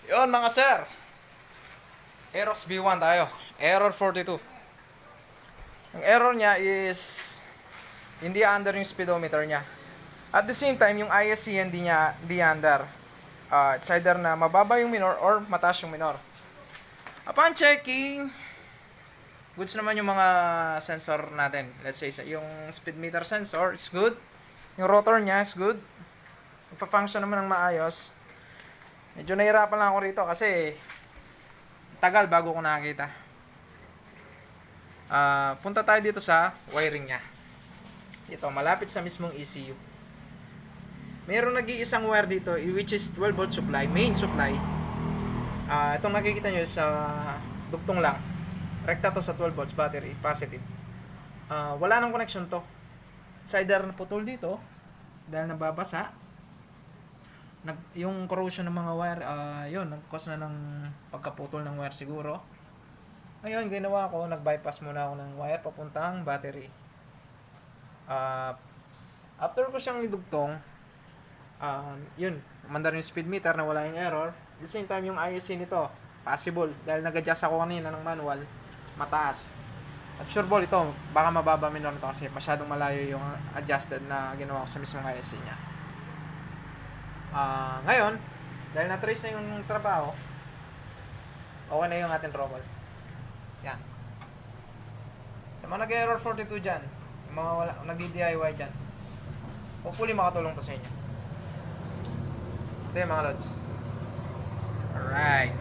Yon mga sir, Aerox V1 tayo. Error 42. Ang error niya is hindi under yung speedometer niya. At the same time, yung ISC hindi under. It's either na mababa yung minor or mataas yung minor. Upon checking, goods naman yung mga sensor natin. Let's say, yung speed meter sensor, it's good. Yung rotor niya is good. Nagpa-function naman ng maayos. Medyo nahirapan lang ako rito kasi tagal bago ko nakakita. Punta tayo dito sa wiring niya. Ito, malapit sa mismong ECU. Meron nag-iisang wire dito, which is 12 volt supply, main supply. Itong nakikita nyo sa dugtong lang. Rekta to sa 12 volts battery, positive. Wala nang connection to. It's either naputol dito, dahil nababasa. Yung corrosion ng mga wire, yun, nag-cause na ng pagkaputol ng wire siguro. Ngayon, ginawa ko, nag-bypass muna ako ng wire papuntang battery. After ko siyang idugtong, yun, mandar yung speed meter na wala yung error. At the same time, yung ISC nito, possible. Dahil nag-adjust ako kanina ng manual, mataas. At sure ball ito, baka mababa minor nito kasi masyadong malayo yung adjusted na ginawa ko sa mismong ISC niya. Ngayon, dahil na-trace na yung trabaho, okay na yung ating trouble. Yan. Sa mga nag-error 42 dyan, yung mga nag-DIY dyan, hopefully makatulong to sa inyo. Ito yung mga lods. Alright.